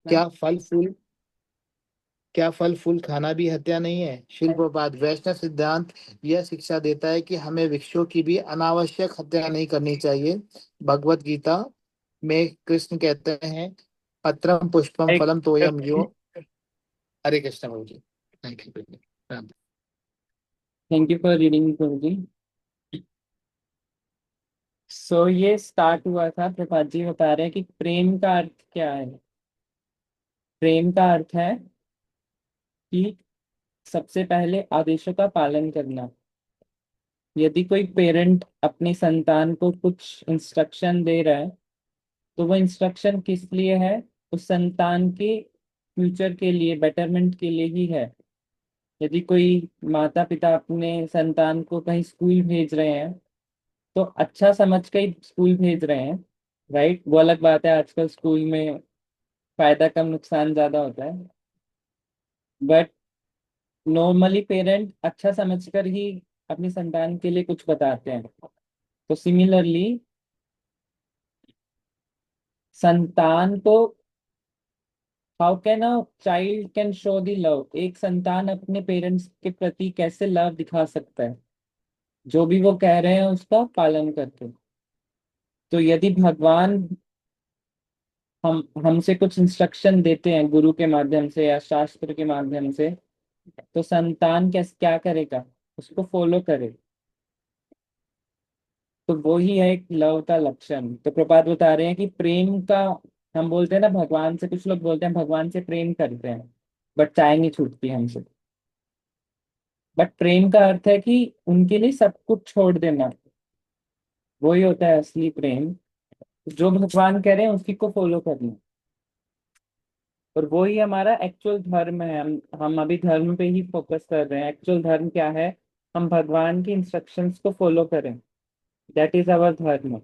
क्या फल फूल क्या फल फूल खाना भी हत्या नहीं है? शिल प्रपात वैष्णव सिद्धांत यह शिक्षा देता है कि हमें वृक्षों की भी अनावश्यक हत्या नहीं करनी चाहिए। भगवत गीता में कृष्ण कहते हैं, पत्रम पुष्पम फलम तोयम यो। हरे कृष्ण प्रभु जी। Thank you. Thank you for reading प्रभु जी। सो ये स्टार्ट हुआ था, प्रभात जी बता रहे हैं कि प्रेम का अर्थ क्या है। प्रेम का अर्थ है कि सबसे पहले आदेशों का पालन करना। यदि कोई पेरेंट अपनी संतान को कुछ इंस्ट्रक्शन दे रहा है, तो वो इंस्ट्रक्शन किस लिए है? उस संतान के फ्यूचर के लिए, बेटरमेंट के लिए ही है। यदि कोई माता पिता अपने संतान को कहीं स्कूल भेज रहे हैं, तो अच्छा समझ के ही स्कूल भेज रहे हैं, राइट। वो अलग बात है, आजकल स्कूल में फायदा कम नुकसान ज्यादा होता है, बट नॉर्मली पेरेंट अच्छा समझकर ही अपनी संतान के लिए कुछ बताते हैं। तो सिमिलरली संतान को, how can a child can show the love, एक संतान अपने पेरेंट्स के प्रति कैसे लव दिखा सकता है? जो भी वो कह रहे हैं उसका पालन करके। तो यदि भगवान हमसे कुछ इंस्ट्रक्शन देते हैं गुरु के माध्यम से या शास्त्र के माध्यम से, तो संतान क्या करेगा? उसको फॉलो करे। तो वो ही है एक लव का लक्षण। तो प्रपात बता रहे हैं कि प्रेम का, हम बोलते हैं ना भगवान से, कुछ लोग बोलते हैं भगवान से प्रेम करते हैं बट चाय नहीं छूटती हमसे। बट प्रेम का अर्थ है कि उनके लिए सब कुछ छोड़ देना, वही होता है असली प्रेम। जो भगवान कह रहे हैं उसी को फॉलो करना। और वो ही हमारा एक्चुअल धर्म है। हम अभी धर्म पे ही फोकस कर रहे हैं। एक्चुअल धर्म क्या है? हम भगवान की इंस्ट्रक्शंस को फॉलो करें। दैट इज अवर धर्म।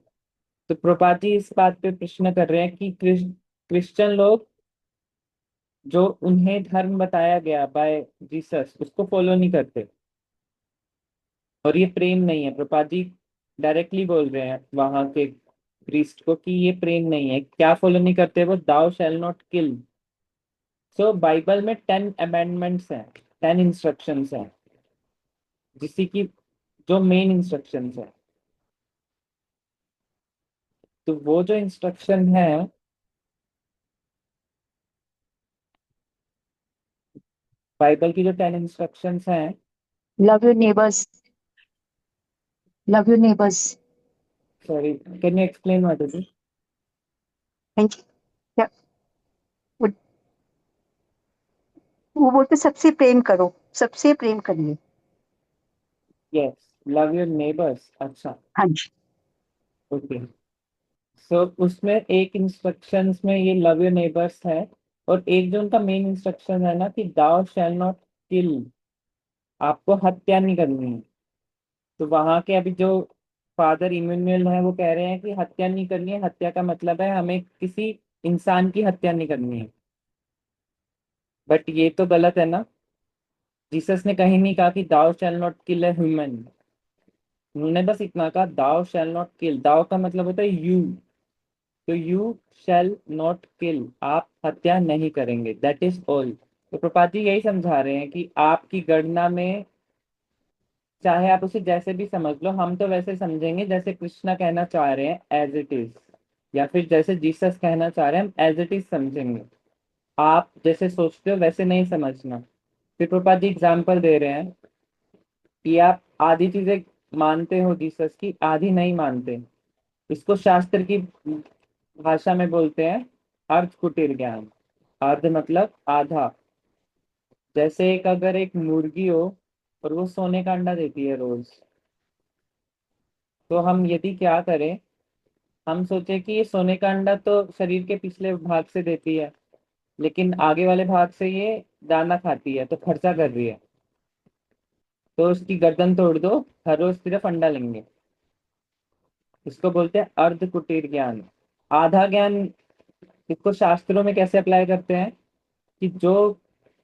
तो प्रपाति इस बात पे प्रश्न कर रहे हैं कि क्रिश्चियन लोग, जो उन्हें धर्म बताया गया बाय जीसस, उसको फॉलो नहीं करते। और ये प्रेम नहीं है। प्रपाति डायरेक्टली बोल रहे हैं वहां के प्रीस्ट को कि ये प्रेम नहीं है। क्या फॉलो नहीं करते वो? दाउ shall not kill. So Bible में 10 अमेंडमेंट्स हैं, 10 इंस्ट्रक्शंस हैं, जिसकी की जो मेन इंस्ट्रक्शंस हैं। तो वो जो इंस्ट्रक्शन है, बाइबल की जो 10 इंस्ट्रक्शंस हैं। Love your neighbors. Love your neighbors. Sorry, can you explain what is it? Thank you. Yeah. वो वो बोलते सबसे प्रेम करो, सबसे प्रेम करिए। Yes, love your neighbours. अच्छा, हाँ जी। ओके। सो उसमें एक इंस्ट्रक्शंस में ये लव योर नेबर्स है। और एक जो उनका मेन इंस्ट्रक्शन है ना कि दाउ शैल नॉट किल, आपको हत्या नहीं करनी है। तो वहां के अभी जो फादर इमैनुअल है वो कह रहे हैं कि हत्या नहीं करनी है। हत्या का मतलब है हमें किसी इंसान की हत्या नहीं करनी है। बट ये तो गलत है ना। जीसस ने कहीं नहीं कहा कि दाउ shall not kill a human. उन्होंने बस इतना कहा, दाउ शैल नॉट किल। दाउ का मतलब होता है यू। तो यू शैल नॉट किल, आप हत्या नहीं करेंगे, दैट इज ऑल। तो प्रपात जी यही समझा रहे हैं कि आपकी गणना में, चाहे आप उसे जैसे भी समझ लो, हम तो वैसे समझेंगे जैसे कृष्णा कहना चाह रहे हैं, एज इट इज। या फिर जैसे जीसस कहना चाह रहे हैं, हम एज इट इज समझेंगे। आप जैसे सोचते हो वैसे नहीं समझना। फिर प्रपात जी एग्जाम्पल दे रहे हैं कि आप आधी चीजें मानते हो जीसस की, आधी नहीं मानते। इसको शास्त्र की भाषा में बोलते हैं अर्ध कुटीर ज्ञान। अर्ध मतलब आधा। जैसे एक, अगर एक मुर्गी हो और वो सोने का अंडा देती है रोज, तो हम यदि क्या करें, हम सोचे कि ये सोने का अंडा तो शरीर के पिछले भाग से देती है, लेकिन आगे वाले भाग से ये दाना खाती है, तो खर्चा कर रही है, तो उसकी गर्दन तोड़ दो, हर रोज सिर्फ अंडा लेंगे। इसको बोलते हैं अर्ध कुटीर ज्ञान, आधा ज्ञान। इसको शास्त्रों में कैसे अप्लाई करते हैं कि जो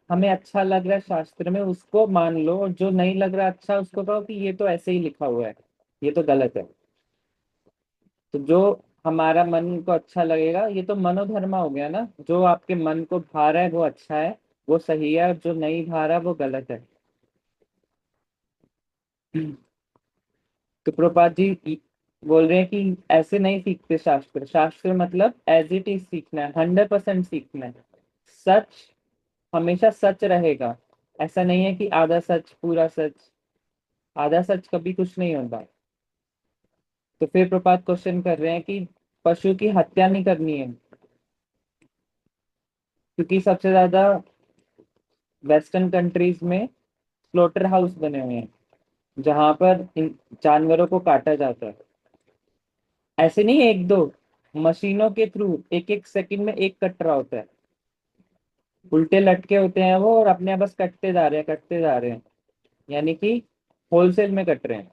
हमें अच्छा लग रहा है शास्त्र में उसको मान लो, और जो नहीं लग रहा अच्छा उसको कहो कि ये तो ऐसे ही लिखा हुआ है, ये तो गलत है। तो जो हमारा मन को अच्छा लगेगा, ये तो मनोधर्म हो गया ना। जो आपके मन को भा रहा है वो अच्छा है, वो सही है, और जो नहीं भा रहा वो गलत है। तो प्रभुपाद जी बोल रहे हैं कि ऐसे नहीं सीखते शास्त्र। शास्त्र मतलब एज इट इज सीखना है, 100% सीखना है। सच हमेशा सच रहेगा। ऐसा नहीं है कि आधा सच पूरा सच। आधा सच कभी कुछ नहीं होता। तो फिर प्रपात क्वेश्चन कर रहे हैं कि पशु की हत्या नहीं करनी है, क्योंकि सबसे ज्यादा वेस्टर्न कंट्रीज में स्लोटर हाउस बने हुए हैं जहां पर इन जानवरों को काटा जाता है। ऐसे नहीं एक दो, मशीनों के थ्रू एक एक सेकंड में एक कट रहा होता है। उल्टे लटके होते हैं वो, और अपने आप बस कटते जा रहे हैं, कटते जा रहे हैं। यानी कि होलसेल में कट रहे हैं।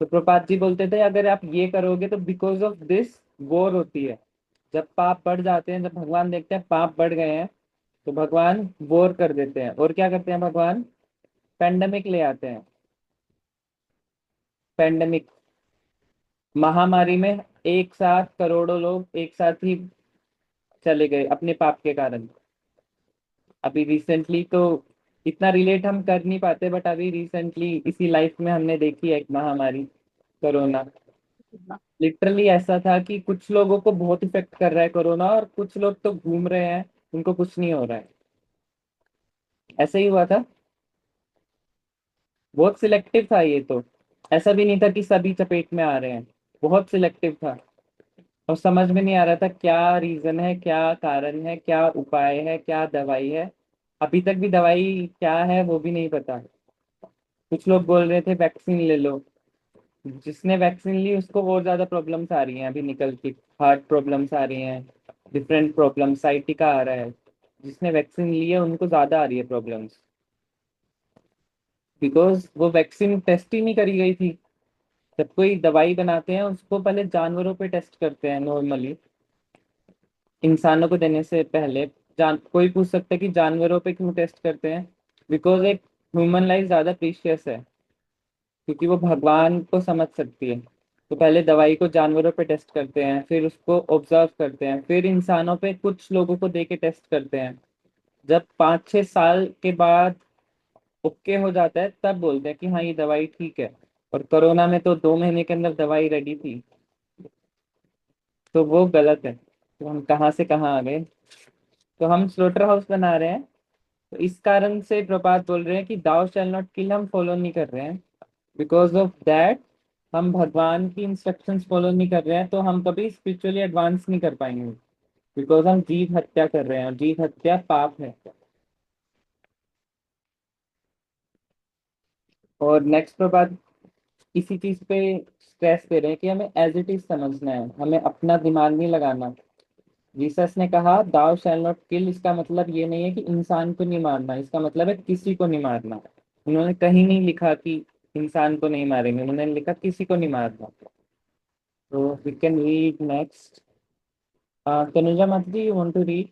तो प्रपात जी बोलते थे अगर आप ये करोगे तो बिकॉज ऑफ दिस वॉर होती है। जब पाप बढ़ जाते हैं, जब भगवान देखते हैं पाप बढ़ गए हैं, तो भगवान वॉर कर देते हैं। और क्या करते हैं भगवान? पेंडेमिक ले आते हैं। पेंडेमिक, महामारी में एक साथ करोड़ों लोग एक साथ ही चले गए अपने पाप के कारण। अभी रिसेंटली तो इतना रिलेट हम कर नहीं पाते, बट अभी रिसेंटली इसी लाइफ में हमने देखी है एक महामारी, कोरोना। लिटरली ऐसा था कि कुछ लोगों को बहुत इफेक्ट कर रहा है कोरोना, और कुछ लोग तो घूम रहे हैं, उनको कुछ नहीं हो रहा है। ऐसे ही हुआ था। बहुत सिलेक्टिव था ये तो। ऐसा भी नहीं था कि सभी चपेट में आ रहे हैं। बहुत सिलेक्टिव था। और समझ में नहीं आ रहा था क्या रीजन है, क्या कारण है, क्या उपाय है, क्या दवाई है। अभी तक भी दवाई क्या है वो भी नहीं पता। कुछ लोग बोल रहे थे वैक्सीन ले लो। जिसने वैक्सीन ली उसको और ज्यादा प्रॉब्लम्स आ रही हैं अभी निकल के। हार्ट प्रॉब्लम्स आ रही हैं, डिफरेंट प्रॉब्लम, साइटिका आ रहा है। जिसने वैक्सीन ली है उनको ज्यादा आ रही है प्रॉब्लम्स, बिकॉज वो वैक्सीन टेस्ट ही नहीं करी गई थी। जब कोई दवाई बनाते हैं उसको पहले जानवरों पे टेस्ट करते हैं नॉर्मली, इंसानों को देने से पहले। कोई पूछ सकता है कि जानवरों पे क्यों टेस्ट करते हैं? बिकॉज एक ह्यूमन लाइफ ज्यादा प्रीशियस है, क्योंकि वो भगवान को समझ सकती है। तो पहले दवाई को जानवरों पे टेस्ट करते हैं, फिर उसको ऑब्जर्व करते हैं, फिर इंसानों पे कुछ लोगों को दे के टेस्ट करते हैं। जब 5-6 साल के बाद ओके हो जाता है तब बोलते हैं कि हाँ ये दवाई ठीक है। और कोरोना में तो 2 महीने के अंदर दवाई रेडी थी। तो वो गलत है। तो हम कहाँ से कहाँ आ गए? तो हम स्लोटर हाउस बना रहे हैं। तो इस कारण से प्रपात बोल रहे हैं कि दाउ शैल नॉट किल हम फॉलो नहीं कर रहे हैं। बिकॉज ऑफ दैट हम भगवान की इंस्ट्रक्शंस फॉलो नहीं कर रहे हैं, तो हम कभी स्पिरिचुअली एडवांस नहीं कर पाएंगे। बिकॉज हम जीव हत्या कर रहे हैं, और जीव हत्या पाप है। और नेक्स्ट प्रपात इसी चीज पे स्ट्रेस दे रहे हैं कि हमें एज इट इज समझना है, हमें अपना दिमाग नहीं लगाना। जीसस ने कहा दाउ शैल नॉट किल, इसका मतलब ये नहीं है कि इंसान को नहीं मारना, इसका मतलब है किसी को नहीं मारना। उन्होंने कहीं नहीं लिखा कि इंसान को नहीं मारेंगे, उन्होंने लिखा किसी को नहीं मारना। तो we can read next. Tanuja Mata ji, you want to read?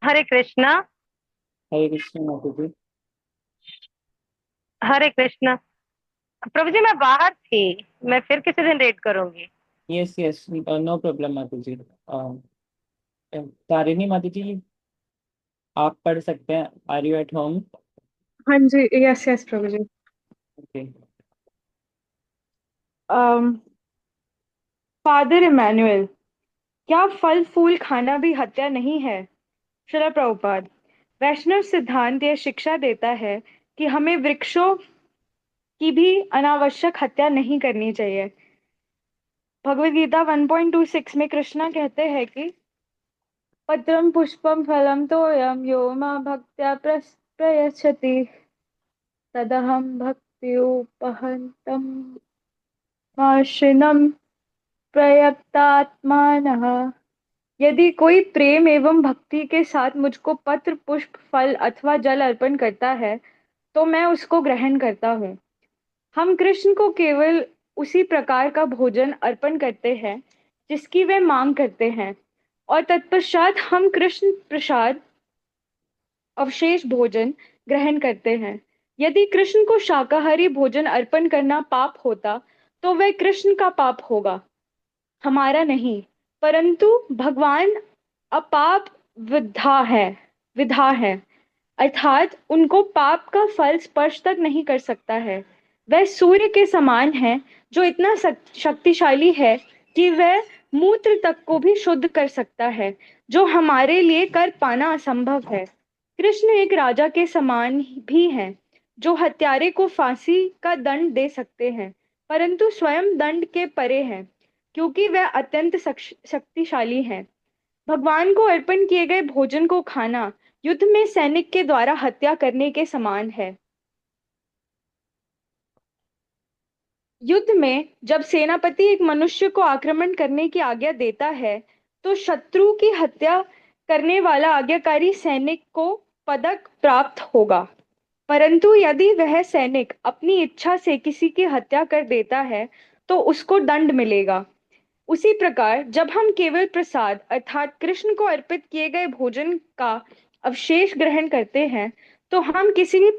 Hare Krishna. Hare Krishna Mata ji. हरे कृष्णा। प्रभु जी मैं बाहर थी, मैं फिर किसी दिन रेड करूंगी। यस यस, नो प्रॉब्लम माता जी। तारिणी माता जी, आप पढ़ सकते हैं। Are you at home? हाँ जी, yes yes Prabhu ji. Okay. Father Emmanuel, क्या फल फूल खाना भी हत्या नहीं है? श्रील प्रभुपाद, वैष्णव सिद्धांत यह शिक्षा देता है कि हमें वृक्षों की भी अनावश्यक हत्या नहीं करनी चाहिए। भगवद गीता 1.26 में कृष्णा कहते हैं कि पत्रम पुष्पम फलम तोयम यो मां भक्त्या प्रयच्छति तदहम भक्त्युपहंतम माशिनम प्रयतात्मानः। यदि कोई प्रेम एवं भक्ति के साथ मुझको पत्र पुष्प फल अथवा जल अर्पण करता है तो मैं उसको ग्रहण करता हूँ। हम कृष्ण को केवल उसी प्रकार का भोजन अर्पण करते हैं जिसकी वे मांग करते हैं, और तत्पश्चात हम कृष्ण प्रसाद अवशेष भोजन ग्रहण करते हैं। यदि कृष्ण को शाकाहारी भोजन अर्पण करना पाप होता तो वह कृष्ण का पाप होगा, हमारा नहीं। परंतु भगवान अपाप विधा है, अर्थात उनको पाप का फल स्पर्श तक नहीं कर सकता है। वह सूर्य के समान है जो इतना शक्तिशाली है कि वह मूत्र तक को भी शुद्ध कर सकता है, जो हमारे लिए कर पाना असंभव है। कृष्ण एक राजा के समान भी हैं जो हत्यारे को फांसी का दंड दे सकते हैं, परंतु स्वयं दंड के परे हैं क्योंकि वह अत्यंत शक्तिशाली हैं। भगवान को अर्पण किए गए भोजन को खाना युद्ध में सैनिक के द्वारा हत्या करने के समान है। युद्ध में जब सेनापति एक मनुष्य को आक्रमण करने की आज्ञा देता है तो शत्रु की हत्या करने वाला आज्ञाकारी सैनिक को पदक प्राप्त होगा, परंतु यदि वह सैनिक अपनी इच्छा से किसी की हत्या कर देता है तो उसको दंड मिलेगा। उसी प्रकार जब हम केवल प्रसाद अर्थात कृष्ण को अर्पित किए गए भोजन का अवशेष ग्रहण करते हैं तो हम किसी भी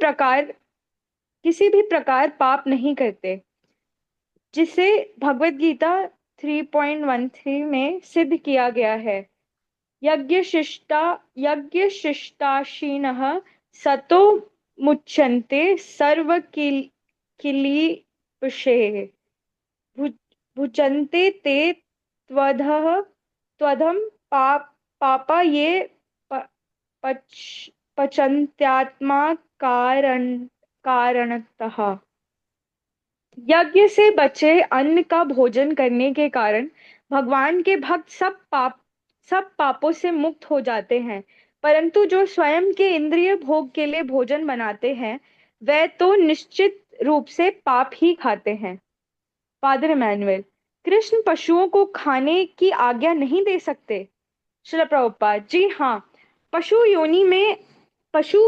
प्रकार पाप नहीं करते, जिसे भगवत गीता 3.13 में सिद्ध किया गया है। यज्ञ शिष्टाशीनः सतो मुच्यन्ते सर्व किलीपषे भुजन्ते ते त्वधम पापा ये पचन्त्यात्मा कारणतः। यज्ञ से बचे अन्न का भोजन करने के कारण भगवान के भक्त सब पापों से मुक्त हो जाते हैं, परंतु जो स्वयं के इंद्रिय भोग के लिए भोजन बनाते हैं वे तो निश्चित रूप से पाप ही खाते हैं। फादर इमैनुअल, कृष्ण पशुओं को खाने की आज्ञा नहीं दे सकते। श्रील प्रभुपाद जी हाँ, पशु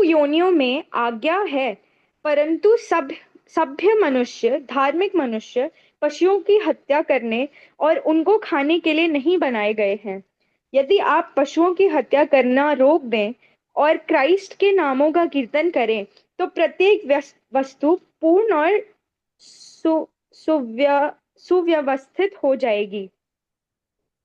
योनियों में आज्ञा है, परंतु सभ्य मनुष्य, धार्मिक मनुष्य पशुओं की हत्या करने और उनको खाने के लिए नहीं बनाए गए हैं। यदि आप पशुओं की हत्या करना रोक दें और क्राइस्ट के नामों का कीर्तन करें तो प्रत्येक वस्तु पूर्ण और सुव्यवस्थित हो जाएगी।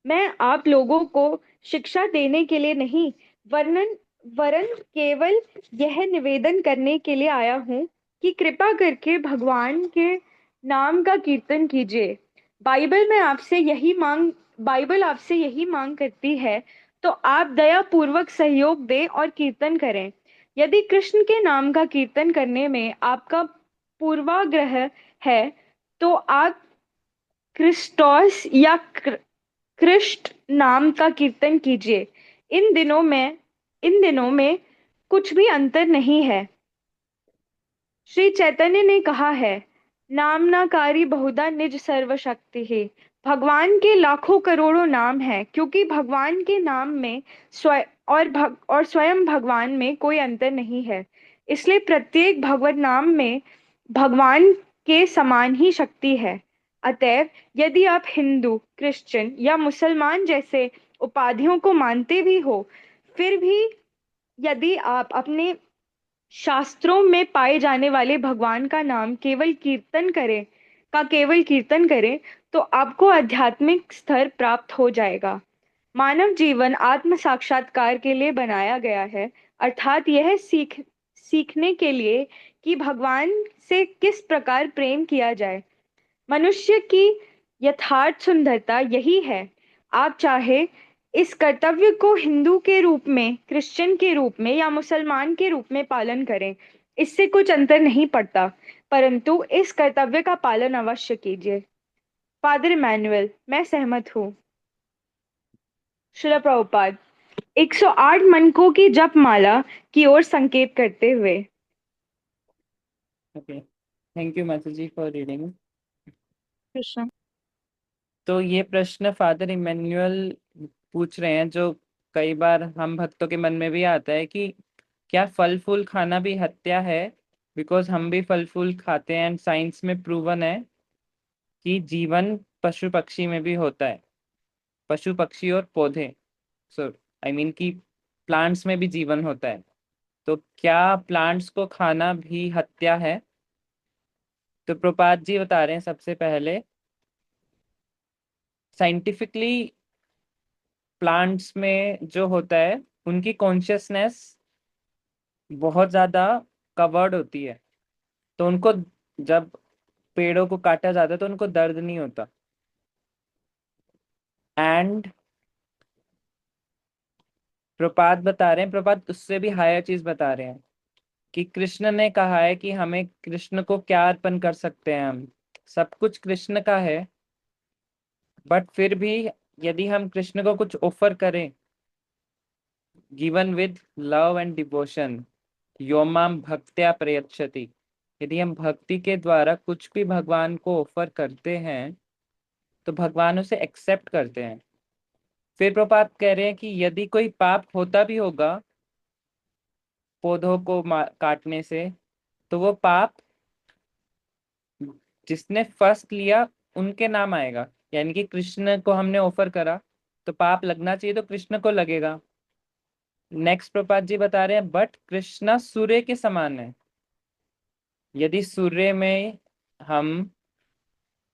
मैं आप लोगों को शिक्षा देने के लिए नहीं वरन केवल यह निवेदन करने के लिए आया हूँ कि कृपा करके भगवान के नाम का कीर्तन कीजिए। बाइबल आपसे यही मांग करती है, तो आप दया पूर्वक सहयोग दें और कीर्तन करें। यदि कृष्ण के नाम का कीर्तन करने में आपका पूर्वाग्रह है तो आप क्रिस्टोस या कृष्ण नाम का कीर्तन कीजिए। इन दिनों में कुछ भी अंतर नहीं है। श्री चैतन्य ने कहा है, नामनाकारी बहुधा निज सर्वशक्ति है। भगवान के लाखों करोड़ों नाम हैं, क्योंकि भगवान के नाम में स्वयं भगवान में कोई अंतर नहीं है। इसलिए प्रत्येक भगवत नाम में भगवान के समान ही शक्ति है। अतएव यदि आप हिंदू, क्रिश्चियन या मुसलमान जैसे उपाधियों को मानते भी हो, फिर भी यदि आप अपने शास्त्रों में पाए जाने वाले भगवान का नाम केवल कीर्तन करें तो आपको आध्यात्मिक स्तर प्राप्त हो जाएगा। मानव जीवन आत्म साक्षात्कार के लिए बनाया गया है, अर्थात यह सीखने के लिए कि भगवान से किस प्रकार प्रेम किया जाए। मनुष्य की यथार्थ सुंदरता यही है। आप चाहे इस कर्तव्य को हिंदू के रूप में, क्रिश्चियन के रूप में या मुसलमान के रूप में पालन करें, इससे कुछ अंतर नहीं पड़ता, परंतु इस कर्तव्य का पालन अवश्य कीजिए। फादर इमैनुअल, मैं सहमत हूँ। श्रील प्रभुपाद 108 मनकों की जप माला की ओर संकेत करते हुए। ओके, थैंक यू माता जी फॉर रीडिंग। कृष्ण। तो ये प्रश्न फादर इमैनुअल पूछ रहे हैं, जो कई बार हम भक्तों के मन में भी आता है कि क्या फल फूल खाना भी हत्या है, बिकॉज हम भी फल फूल खाते हैं एंड साइंस में प्रूवन है। कि जीवन पशु पक्षी में भी होता है, पशु पक्षी और पौधे, सो आई मीन कि प्लांट्स में भी जीवन होता है। तो क्या प्लांट्स को खाना भी हत्या है? तो प्रपात जी बता रहे हैं सबसे पहले, साइंटिफिकली प्लांट्स में जो होता है उनकी कॉन्शियसनेस बहुत ज्यादा कवर्ड होती है, तो उनको जब पेड़ों को काटा जाता है तो उनको दर्द नहीं होता। एंड प्रपात बता रहे हैं, प्रपात उससे भी हायर चीज बता रहे हैं कि कृष्ण ने कहा है कि हमें कृष्ण को क्या अर्पण कर सकते हैं, हम सब कुछ कृष्ण का है, बट फिर भी यदि हम कृष्ण को कुछ ऑफर करें, given with love and devotion, योमाम भक्त्या प्रयच्छति, यदि हम भक्ति के द्वारा कुछ भी भगवान को ऑफर करते हैं तो भगवान उसे एक्सेप्ट करते हैं। फिर प्रपात कह रहे हैं कि यदि कोई पाप होता भी होगा पौधों को काटने से, तो वो पाप जिसने फर्स्ट लिया उनके नाम आएगा, यानी कि कृष्ण को हमने ऑफर करा तो पाप लगना चाहिए तो कृष्ण को लगेगा। नेक्स्ट प्रपात जी बता रहे हैं बट कृष्णा सूर्य के समान है, यदि सूर्य में हम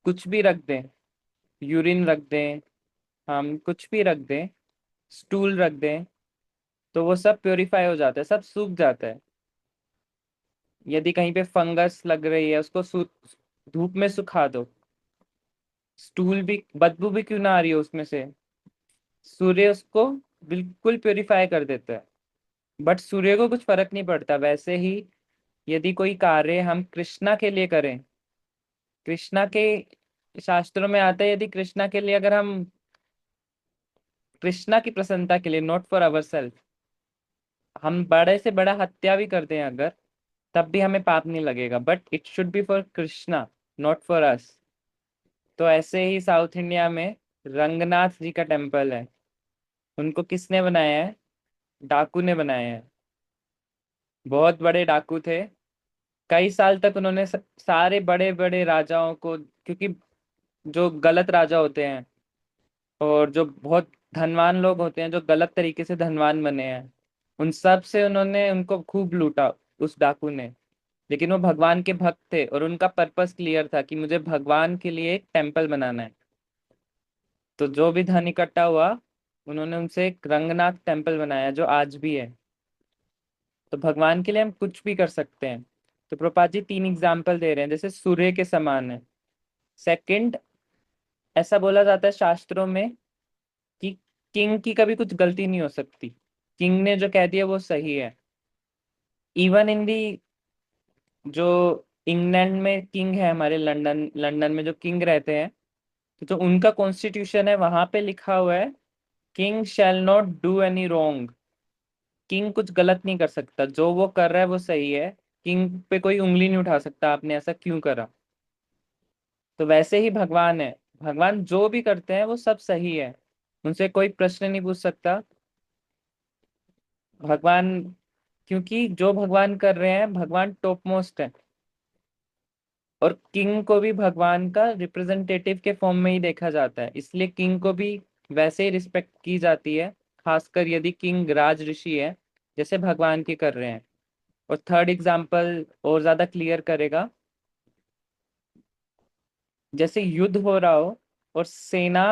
कुछ भी रख दें, यूरिन रख दें, हम कुछ भी रख दें, स्टूल रख दें, तो वो सब प्योरीफाई हो जाता है, सब सूख जाता है। यदि कहीं पे फंगस लग रही है उसको धूप में सुखा दो, स्टूल भी बदबू भी क्यों ना आ रही हो उसमें से, सूर्य उसको बिल्कुल प्योरीफाई कर देता है, बट सूर्य को कुछ फर्क नहीं पड़ता। वैसे ही यदि कोई कार्य हम कृष्णा के लिए करें, कृष्णा के शास्त्रों में आता है यदि कृष्णा के लिए अगर हम कृष्णा की प्रसन्नता के लिए, नॉट फॉर अवर सेल्फ, हम बड़े से बड़ा हत्या भी करते हैं अगर, तब भी हमें पाप नहीं लगेगा, but it should be for Krishna, not for us. तो ऐसे ही साउथ इंडिया में रंगनाथ जी का टेम्पल है, उनको किसने बनाया है? डाकू ने बनाया है। बहुत बड़े डाकू थे, कई साल तक उन्होंने सारे बड़े बड़े राजाओं को, क्योंकि जो गलत राजा होते हैं और जो बहुत धनवान लोग होते हैं जो गलत तरीके से धनवान बने हैं, उन सब से उन्होंने उनको खूब लूटा उस डाकू ने। लेकिन वो भगवान के भक्त थे और उनका पर्पस क्लियर था कि मुझे भगवान के लिए एक टेम्पल बनाना है। तो जो भी धन इकट्ठा हुआ उन्होंने उनसे एक रंगनाथ टेम्पल बनाया जो आज भी है। तो भगवान के लिए हम कुछ भी कर सकते हैं। तो प्रपात जी 3 एग्जाम्पल दे रहे हैं, जैसे सूर्य के समान है। सेकंड, ऐसा बोला जाता है शास्त्रों में कि किंग की कभी कुछ गलती नहीं हो सकती, किंग ने जो कह दिया वो सही है। इवन इन दी, जो इंग्लैंड में किंग है, हमारे लंदन लंदन में जो किंग रहते हैं, तो जो उनका कॉन्स्टिट्यूशन है वहां पे लिखा हुआ है king shall not do any wrong, king कुछ गलत नहीं कर सकता, जो वो कर रहा है वो सही है, किंग पे कोई उंगली नहीं उठा सकता आपने ऐसा क्यों करा। तो वैसे ही भगवान है, भगवान जो भी करते हैं वो सब सही है, उनसे कोई प्रश्न नहीं पूछ सकता भगवान, क्योंकि जो भगवान कर रहे हैं भगवान टॉप मोस्ट है। और किंग को भी भगवान का रिप्रेजेंटेटिव के फॉर्म में ही देखा जाता है, इसलिए किंग को भी वैसे ही रिस्पेक्ट की जाती है, खासकर यदि किंग राज ऋषि है जैसे भगवान की कर रहे हैं। और थर्ड एग्जाम्पल और ज्यादा क्लियर करेगा, जैसे युद्ध हो रहा हो और सेना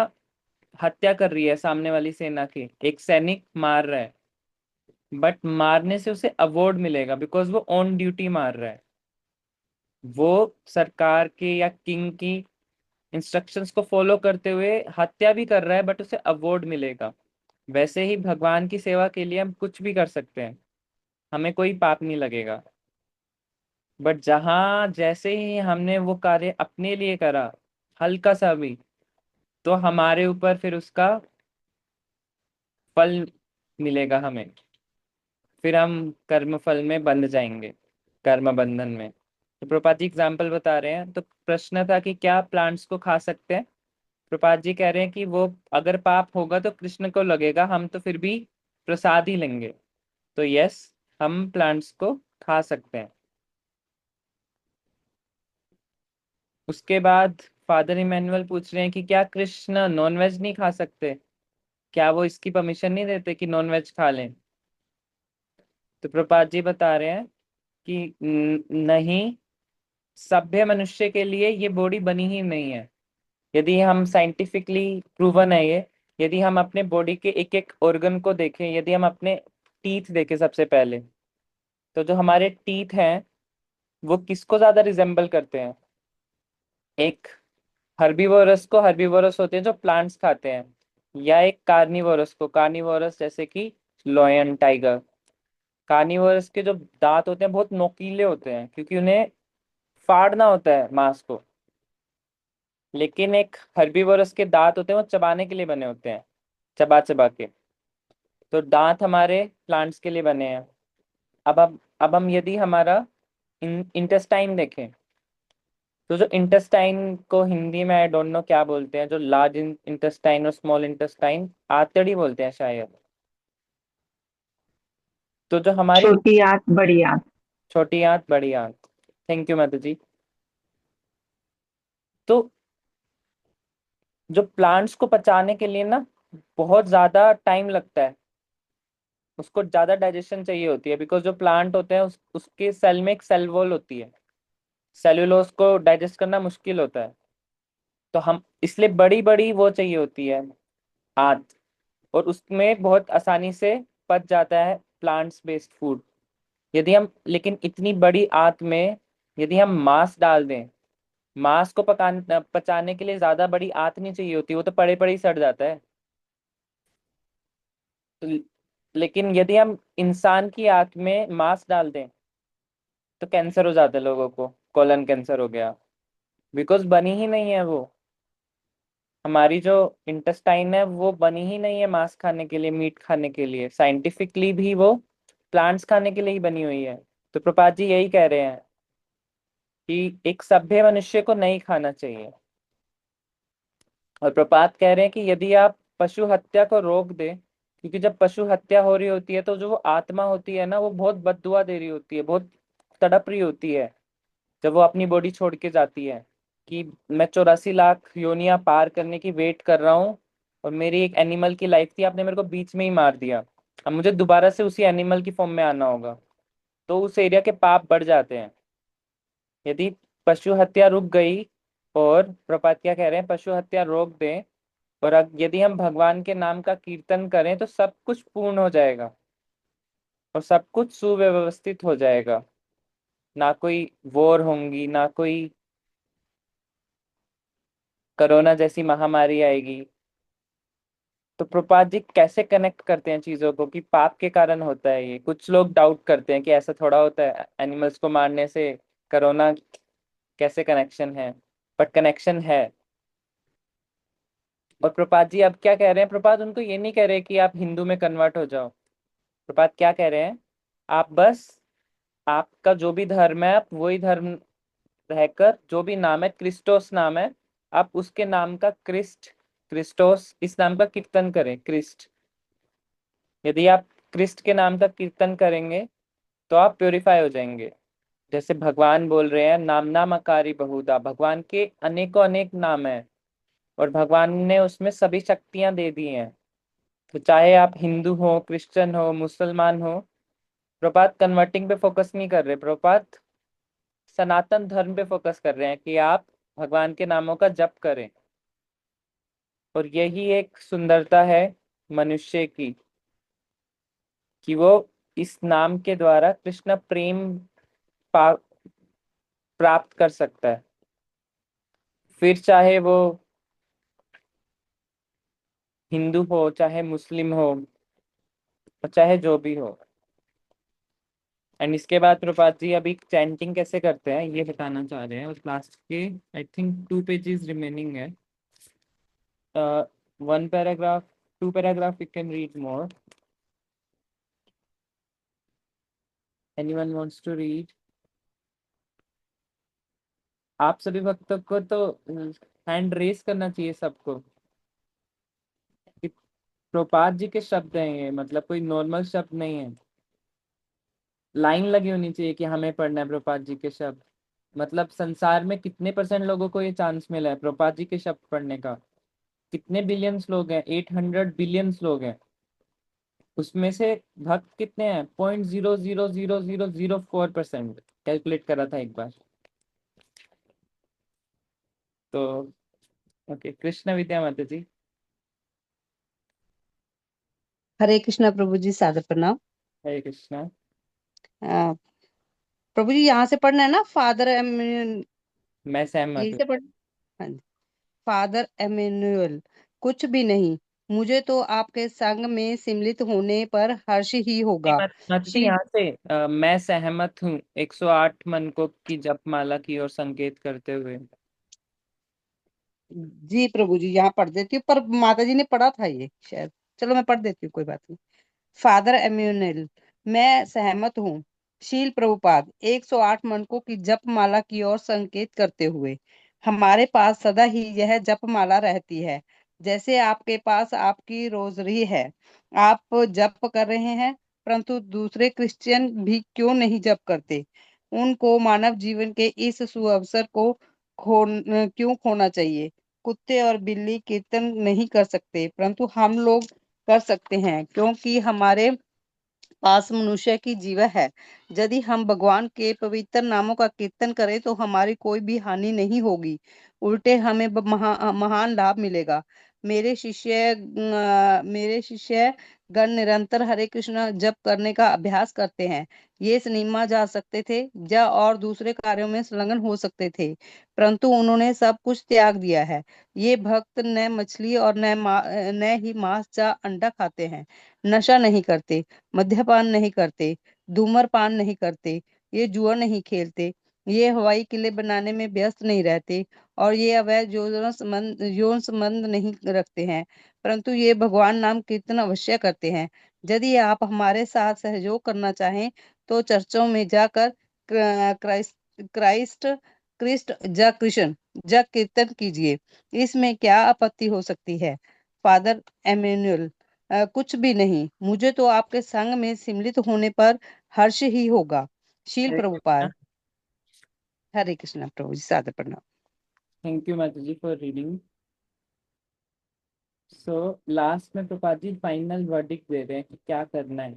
हत्या कर रही है, सामने वाली सेना की एक सैनिक मार रहा है, बट मारने से उसे अवार्ड मिलेगा बिकॉज वो ऑन ड्यूटी मार रहा है, वो सरकार के या किंग की इंस्ट्रक्शंस को फॉलो करते हुए हत्या भी कर रहा है, बट उसे अवार्ड मिलेगा। वैसे ही भगवान की सेवा के लिए हम कुछ भी कर सकते हैं, हमें कोई पाप नहीं लगेगा। बट जहां जैसे ही हमने वो कार्य अपने लिए करा, हल्का सा भी, तो हमारे ऊपर फिर उसका फल मिलेगा हमें, फिर हम कर्म फल में बंध जाएंगे, कर्म बंधन में। तो प्रपात जी एग्जाम्पल बता रहे हैं। तो प्रश्न था कि क्या प्लांट्स को खा सकते हैं? प्रपात जी कह रहे हैं कि वो अगर पाप होगा तो कृष्ण को लगेगा, हम तो फिर भी प्रसाद ही लेंगे। तो यस, हम प्लांट्स को खा सकते हैं। उसके बाद फादर इमैनुअल पूछ रहे हैं कि क्या कृष्ण नॉनवेज नहीं खा सकते, क्या वो इसकी परमिशन नहीं देते कि नॉनवेज खा लें। तो प्रपात जी बता रहे हैं कि नहीं, सभ्य मनुष्य के लिए ये बॉडी बनी ही नहीं है। यदि हम साइंटिफिकली प्रूवन है ये, यदि हम अपने बॉडी के एक एक ऑर्गन को देखें, यदि हम अपने टीथ देखें सबसे पहले, तो जो हमारे टीथ हैं वो किसको ज्यादा रिजेंबल करते हैं? एक हर्बीवोरस को, हर्बीवोरस होते हैं जो प्लांट्स खाते हैं, या एक कार्निवोरस को, कार्निवोरस जैसे कि लॉयन, टाइगर। कार्निवोरस के जो दांत होते हैं बहुत नोकीले होते हैं क्योंकि उन्हें फाड़ना होता है मांस को। लेकिन एक हर्बीवोरस के दांत होते हैं वो चबाने के लिए बने होते हैं, चबा चबा के। तो दांत हमारे प्लांट्स के लिए बने हैं। अब हम यदि हमारा इंटेस्टाइन देखें, तो जो इंटेस्टाइन को हिंदी में आई डोंट नो क्या बोलते हैं, जो लार्ज इंटेस्टाइन और स्मॉल इंटेस्टाइन, आंतड़ी बोलते हैं शायद। तो जो हमारी छोटी आंत बड़ी आंत। छोटी आंत बड़ी आंत, थैंक यू माता जी। तो जो प्लांट्स को पचाने के लिए ना बहुत ज्यादा टाइम लगता है, उसको ज्यादा डाइजेशन चाहिए होती है, बिकॉज जो प्लांट होते हैं उसके सेल में एक सेल वॉल होती है, सेल्यूलोज को डाइजेस्ट करना मुश्किल होता है। तो हम इसलिए बड़ी बड़ी वो चाहिए होती है आंत, और उसमें बहुत आसानी से पच जाता है प्लांट्स बेस्ड फूड। यदि हम लेकिन इतनी बड़ी आंत में यदि हम मांस डाल दें, मांस को पचाने के लिए ज्यादा बड़ी आंत नहीं चाहिए होती, वो तो पड़े पड़े ही सड़ जाता है। तो लेकिन यदि हम इंसान की आंत में मांस डाल दें तो कैंसर हो जाता है लोगों को, कोलन कैंसर हो गया, बिकॉज बनी ही नहीं है वो। हमारी जो इंटेस्टाइन है वो बनी ही नहीं है मांस खाने के लिए, मीट खाने के लिए। साइंटिफिकली भी वो प्लांट्स खाने के लिए ही बनी हुई है। तो प्रपात जी यही कह रहे हैं कि एक सभ्य मनुष्य को नहीं खाना चाहिए। और प्रपात कह रहे हैं कि यदि आप पशु हत्या को रोक दें, क्योंकि जब पशु हत्या हो रही होती है तो जो वो आत्मा होती है ना वो बहुत बद्दुआ दे रही होती है, बहुत तड़प रही होती है जब वो अपनी बॉडी छोड़ के जाती है कि मैं 84 लाख योनियां पार करने की वेट कर रहा हूँ और मेरी एक एनिमल की लाइफ थी, आपने मेरे को बीच में ही मार दिया, अब मुझे दोबारा से उसी एनिमल की फॉर्म में आना होगा। तो उस एरिया के पाप बढ़ जाते हैं। यदि पशु हत्या रुक गई, और प्रपात क्या कह रहे हैं, पशु हत्या रोक दें, और यदि हम भगवान के नाम का कीर्तन करें तो सब कुछ पूर्ण हो जाएगा और सब कुछ सुव्यवस्थित हो जाएगा। ना कोई वॉर होंगी, ना कोई कोरोना जैसी महामारी आएगी। तो प्रपात जी कैसे कनेक्ट करते हैं चीजों को कि पाप के कारण होता है ये? कुछ लोग डाउट करते हैं कि ऐसा थोड़ा होता है, एनिमल्स को मारने से कोरोना कैसे कनेक्शन है, बट कनेक्शन है। और प्रपात जी अब क्या कह रहे हैं, प्रपात उनको ये नहीं कह रहे कि आप हिंदू में कन्वर्ट हो जाओ। प्रपात क्या कह रहे हैं, आप बस आपका जो भी धर्म है आप वही धर्म रहकर, जो भी नाम है, क्रिस्टोस नाम है, आप उसके नाम का क्रिस्टोस इस नाम का कीर्तन करें, क्रिस्ट। यदि आप क्रिस्ट के नाम का कीर्तन करेंगे तो आप प्योरीफाई हो जाएंगे। जैसे भगवान बोल रहे हैं नाम नाम अकारी बहुधा, भगवान के अनेकों अनेक नाम है और भगवान ने उसमें सभी शक्तियां दे दी हैं। तो चाहे आप हिंदू हो, क्रिश्चियन हो, मुसलमान हो, प्रपात कन्वर्टिंग पे फोकस नहीं कर रहे, प्रपात सनातन धर्म पे फोकस कर रहे हैं कि आप भगवान के नामों का जप करें। और यही एक सुंदरता है मनुष्य की कि वो इस नाम के द्वारा कृष्ण प्रेम पा- प्राप्त कर सकता है, फिर चाहे वो हिंदू हो, चाहे मुस्लिम हो, और चाहे जो भी हो। एंड इसके बाद प्रभात जी अभी चैंटिंग कैसे करते हैं ये बताना चाह रहे हैं, और लास्ट के आई थिंक 2 पेजेस रिमेनिंग है, one paragraph, 2 paragraph you can read more, anyone wants to read? आप सभी भक्तों को तो हैंड रेस करना चाहिए सबको, कि प्रपात जी के शब्द हैं ये, मतलब कोई नॉर्मल शब्द नहीं है, लाइन लगी होनी चाहिए कि हमें पढ़ना है प्रपात जी के शब्द। मतलब संसार में कितने परसेंट लोगों को ये चांस मिला है प्रभुपाद जी के शब्द पढ़ने का? कितने बिलियंस लोग हैं? 800 बिलियंस लोग हैं। उसमें से भक्त कितने हैं? 0.0000004%। कैलकुलेट करा था एक बार। तो ओके, कृष्ण विद्या माता जी। हरे कृष्णा प्रभु जी, सादर प्रणाम। हरे कृष्णा। अ, प्रभु जी यहाँ से पढ़ना है ना, फादर मैं सहमत यही हूँ। से पढ़। हाँ जी। फादर एमेनुअल, कुछ भी नहीं, मुझे तो आपके संग में सम्मिलित होने पर हर्ष ही होगा। माता जी शील यहाँ से मैं सहमत हूँ 108 मनकों की जपमाला की ओर संकेत करते हुए। जी प्रभु जी, यहाँ पढ़ देती हूँ, पर माता जी ने पढ़ा था ये शायद। चलो मैं पढ़ देती हूँ, कोई बात नहीं। फादर एम्यूनल, मैं सहमत हूँ। शील प्रभुपाद 108 मनकों की जप माला की ओर संकेत करते हुए, हमारे पास सदा ही यह जप माला रहती है, जैसे आपके पास आपकी रोजरी है। आप जप कर रहे हैं, परंतु दूसरे क्रिश्चियन भी क्यों नहीं जप करते? उनको मानव जीवन के इस सुअवसर को क्यों खोना चाहिए? कुत्ते और बिल्ली कीर्तन नहीं कर सकते, परंतु हम लोग कर सकते हैं, क्योंकि हमारे पास मनुष्य की जीव है। यदि हम भगवान के पवित्र नामों का कीर्तन करें तो हमारी कोई भी हानि नहीं होगी, उल्टे हमें महान लाभ मिलेगा। मेरे शिष्य गण निरंतर हरे कृष्ण जप करने का अभ्यास करते हैं। ये सिनेमा जा सकते थे या और दूसरे कार्यों में संलग्न हो सकते थे, परंतु उन्होंने सब कुछ त्याग दिया है। ये भक्त न मछली और न ही मांस या अंडा खाते हैं, नशा नहीं करते, मद्यपान नहीं करते, धूम्रपान नहीं करते, ये जुआ नहीं खेलते, ये हवाई किले बनाने में व्यस्त नहीं रहते, और ये अवैध यौन संबंध नहीं रखते हैं, परंतु ये भगवान नाम कीर्तन अवश्य करते हैं। यदि आप हमारे साथ सहयोग करना चाहें तो चर्चों में जाकर क्राइस्ट क्राइस्ट क्रिस्ट जा कृष्ण जा कीर्तन कीजिए, इसमें क्या आपत्ति हो सकती है? फादर एमेनुअल, कुछ भी नहीं, मुझे तो आपके संग में सम्मिलित होने पर हर्ष ही होगा। शील हरे कृष्णा। प्रभुपाद। हरे कृष्णा प्रभु जी, सादर प्रणाम। थैंक यू माता जी फॉर रीडिंग। सो लास्ट में प्रभुपाद जी फाइनल वर्डिक्ट दे रहे हैं कि क्या करना है।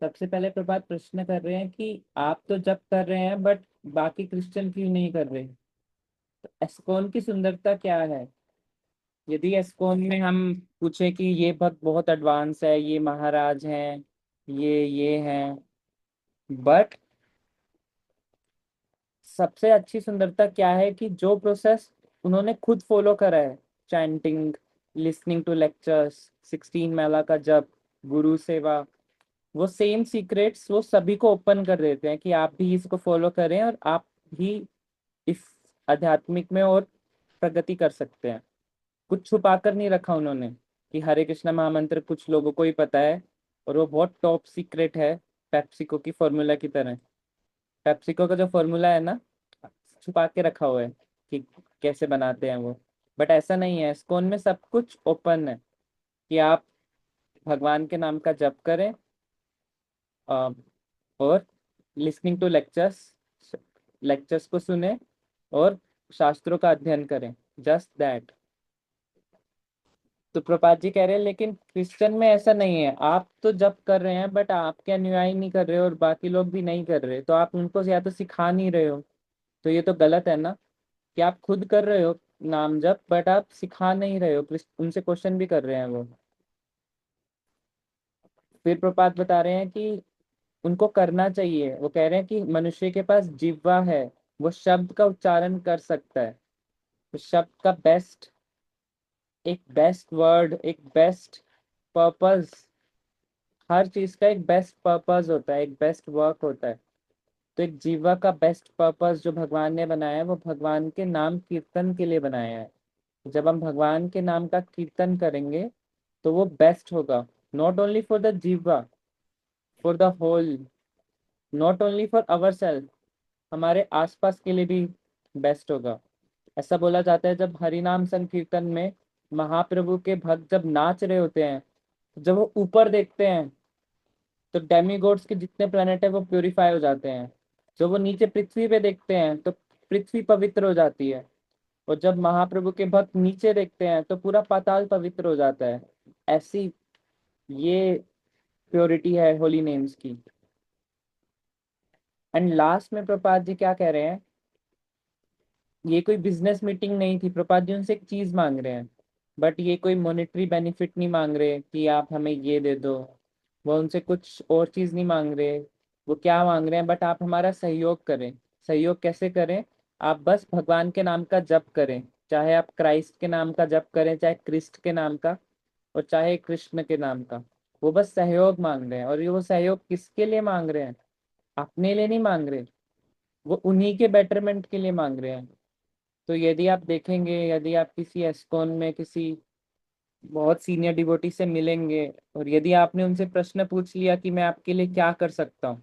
सबसे पहले प्रभात प्रश्न कर रहे हैं कि आप तो जप कर रहे हैं बट बाकी क्रिश्चियन क्यों नहीं कर रहे? तो एस्कॉन की सुंदरता क्या है? यदि एस्कॉन में हम पूछे कि ये भक्त बहुत एडवांस है, ये महाराज हैं, ये हैं, बट सबसे अच्छी सुंदरता क्या है कि जो प्रोसेस उन्होंने खुद फॉलो करा है, चैंटिंग, लिसनिंग टू लेक्चर्स, 16 माला का जप, गुरु सेवा, वो सेम सीक्रेट्स वो सभी को ओपन कर देते हैं कि आप भी इसको फॉलो करें और आप भी इस आध्यात्मिक में और प्रगति कर सकते हैं। कुछ छुपा कर नहीं रखा उन्होंने कि हरे कृष्णा महामंत्र कुछ लोगों को ही पता है और वो बहुत टॉप सीक्रेट है, पेप्सिको की फॉर्मूला की तरह। पेप्सिको का जो फॉर्मूला है ना, छुपा के रखा हुआ है कि कैसे बनाते हैं वो, बट ऐसा नहीं है। स्कोन में सब कुछ ओपन है कि आप भगवान के नाम का जप करें, अ, और लिसनिंग टू लेक्चर्स, लेक्चर्स को सुने और शास्त्रों का अध्ययन करें, जस्ट दैट। तो प्रपात जी कह रहे हैं लेकिन क्रिश्चियन में ऐसा नहीं है, आप तो जप कर रहे हैं बट आपके अनुयायी नहीं कर रहे और बाकी लोग भी नहीं कर रहे, तो आप उनको या तो सिखा नहीं रहे हो, तो ये तो गलत है ना कि आप खुद कर रहे हो नाम जप बट आप सिखा नहीं रहे हो। उनसे क्वेश्चन भी कर रहे हैं वो। फिर प्रपात बता रहे हैं कि उनको करना चाहिए। वो कह रहे हैं कि मनुष्य के पास जिह्वा है, वो शब्द का उच्चारण कर सकता है, तो शब्द का बेस्ट, एक बेस्ट वर्ड, एक बेस्ट पर्पस, हर चीज का एक बेस्ट पर्पस होता है, एक बेस्ट वर्क होता है। तो एक जीवा का बेस्ट पर्पस जो भगवान ने बनाया है वो भगवान के नाम कीर्तन के लिए बनाया है। जब हम भगवान के नाम का कीर्तन करेंगे तो वो बेस्ट होगा, not only for the jiva, for the whole, not only for our self, हमारे आसपास के लिए भी बेस्ट होगा। ऐसा बोला जाता है जब हरिनाम संकीर्तन में महाप्रभु के भक्त जब नाच रहे होते हैं, जब वो ऊपर देखते हैं तो डेमीगॉड्स के जितने प्लेनेट है वो प्योरीफाई हो जाते हैं। जो वो नीचे पृथ्वी पे देखते हैं तो पृथ्वी पवित्र हो जाती है, और जब महाप्रभु के भक्त नीचे देखते हैं तो पूरा पाताल पवित्र हो जाता है। ऐसी ये प्योरिटी है होली नेम्स की। एंड लास्ट में प्रपात जी क्या कह रहे हैं, ये कोई बिजनेस मीटिंग नहीं थी, प्रपात जी उनसे एक चीज मांग रहे हैं, बट ये कोई मॉनेटरी बेनिफिट नहीं मांग रहे कि आप हमें ये दे दो। वो उनसे कुछ और चीज नहीं मांग रहे। वो क्या मांग रहे हैं, बट आप हमारा सहयोग करें। सहयोग कैसे करें? आप बस भगवान के नाम का जप करें, चाहे आप क्राइस्ट के नाम का जप करें, चाहे क्रिस्ट के नाम का, और चाहे कृष्ण के नाम का। वो बस सहयोग मांग रहे हैं, और ये वो सहयोग किसके लिए मांग रहे हैं? अपने लिए नहीं मांग रहे, वो उन्हीं के बेटरमेंट के लिए मांग रहे हैं। तो यदि आप देखेंगे, यदि आप किसी एस्कॉन में किसी बहुत सीनियर डिवोटी से मिलेंगे, और यदि आपने उनसे प्रश्न पूछ लिया कि मैं आपके लिए क्या कर सकता हूँ,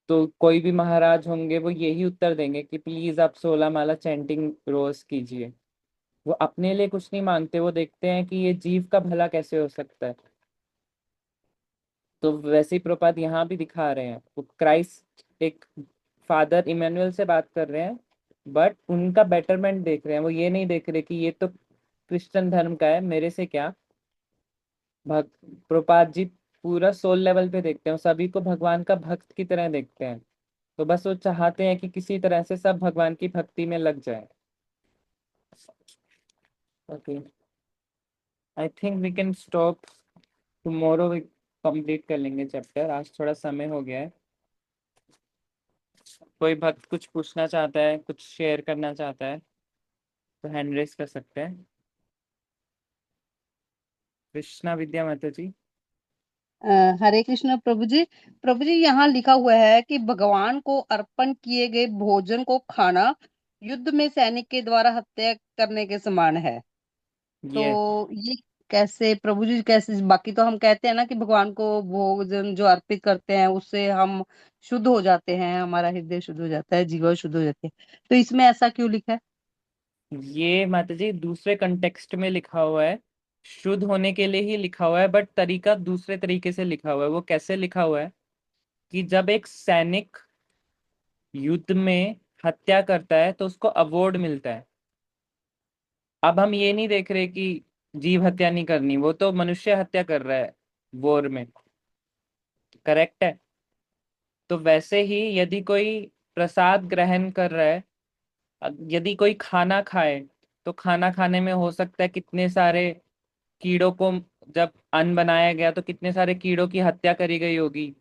तो कोई भी महाराज होंगे वो यही उत्तर देंगे कि प्लीज आप 16 माला चैंटिंग रोज कीजिए। वो अपने लिए कुछ नहीं मांगते, वो देखते हैं कि ये जीव का भला कैसे हो सकता है। तो वैसे ही प्रपात यहाँ भी दिखा रहे हैं, वो क्राइस्ट एक फादर इमैनुअल से बात कर रहे हैं, बट उनका बेटरमेंट देख रहे हैं। वो ये नहीं देख रहे कि ये तो क्रिश्चियन धर्म का है, मेरे से क्या। भक्त प्रपात जी पूरा सोल लेवल पे देखते हैं, वो सभी को भगवान का भक्त की तरह देखते हैं। तो बस वो चाहते हैं कि किसी तरह से सब भगवान की भक्ति में लग जाए। Okay, I think we can stop, tomorrow we complete कर लेंगे चैप्टर, आज थोड़ा समय हो गया है। कोई भक्त कुछ पूछना चाहता है, कुछ शेयर करना चाहता है तो हैंड रेस कर सकते हैं। कृष्णा विद्या माता जी। हरे कृष्ण प्रभु जी। प्रभु जी, यहाँ लिखा हुआ है कि भगवान को अर्पण किए गए भोजन को खाना युद्ध में सैनिक के द्वारा हत्या करने के समान है। तो ये ये कैसे प्रभु जी, कैसे? बाकी तो हम कहते हैं ना कि भगवान को भोजन जो अर्पित करते हैं उससे हम शुद्ध हो जाते हैं, हमारा हृदय शुद्ध हो जाता है, जीवन शुद्ध हो जाती है। तो इसमें ऐसा क्यों लिखा है? ये माता जी दूसरे कंटेक्स्ट में लिखा हुआ है, शुद्ध होने के लिए ही लिखा हुआ है, बट तरीका दूसरे तरीके से लिखा हुआ है। वो कैसे लिखा हुआ है कि जब एक सैनिक युद्ध में हत्या करता है तो उसको अवार्ड मिलता है। अब हम ये नहीं देख रहे कि जीव हत्या नहीं करनी, वो तो मनुष्य हत्या कर रहा है वॉर में, करेक्ट है। तो वैसे ही यदि कोई प्रसाद ग्रहण कर रहा है, यदि कोई खाना खाए, तो खाना खाने में हो सकता है कितने सारे कीड़ों को, जब अन्न बनाया गया तो कितने सारे कीड़ों की हत्या करी गई होगी।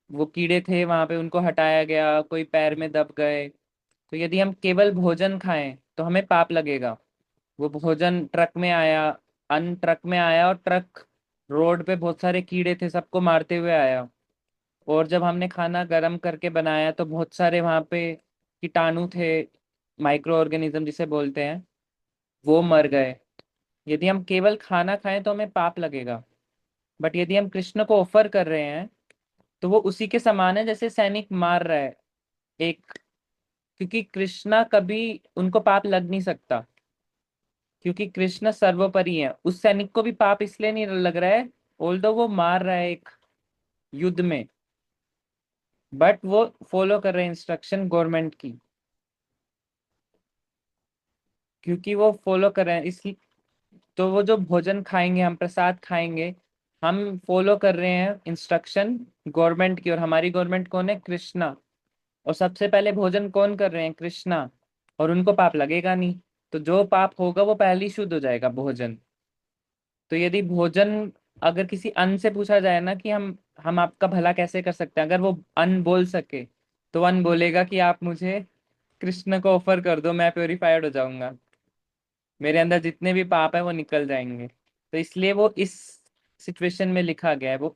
वो कीड़े थे वहां पे, उनको हटाया गया, कोई पैर में दब गए। तो यदि हम केवल भोजन खाएं तो हमें पाप लगेगा। वो भोजन ट्रक में आया, अन्न ट्रक में आया, और ट्रक रोड पे बहुत सारे कीड़े थे, सबको मारते हुए आया। और जब हमने खाना गर्म करके बनाया तो बहुत सारे वहां पे कीटाणु थे, माइक्रो ऑर्गेनिज्म जिसे बोलते हैं, वो मर गए। यदि हम केवल खाना खाएं तो हमें पाप लगेगा, बट यदि हम कृष्ण को ऑफर कर रहे हैं तो वो उसी के समान है जैसे सैनिक मार रहा है एक, क्योंकि कृष्णा कभी उनको पाप लग नहीं सकता, क्योंकि कृष्ण सर्वोपरि है। उस सैनिक को भी पाप इसलिए नहीं लग रहा है, ऑल्दो वो मार रहा है एक युद्ध में, बट वो फॉलो कर रहे हैं इंस्ट्रक्शन गवर्नमेंट की, क्योंकि वो फॉलो कर रहे हैं इसलिए। तो वो जो भोजन खाएंगे, हम प्रसाद खाएंगे, हम फॉलो कर रहे हैं इंस्ट्रक्शन गवर्नमेंट की, और हमारी गवर्नमेंट कौन है? कृष्णा। और सबसे पहले भोजन कौन कर रहे हैं? कृष्णा। और उनको पाप लगेगा नहीं, तो जो पाप होगा वो पहले ही शुद्ध हो जाएगा भोजन। तो यदि भोजन, अगर किसी अन्न से पूछा जाए ना कि हम आपका भला कैसे कर सकते हैं, अगर वो अन्न बोल सके, तो अन्न बोलेगा कि आप मुझे कृष्ण को ऑफर कर दो, मैं प्योरीफाइड हो जाऊंगा, मेरे अंदर जितने भी पाप है वो निकल जाएंगे। तो इसलिए वो इस सिचुएशन में लिखा गया है वो।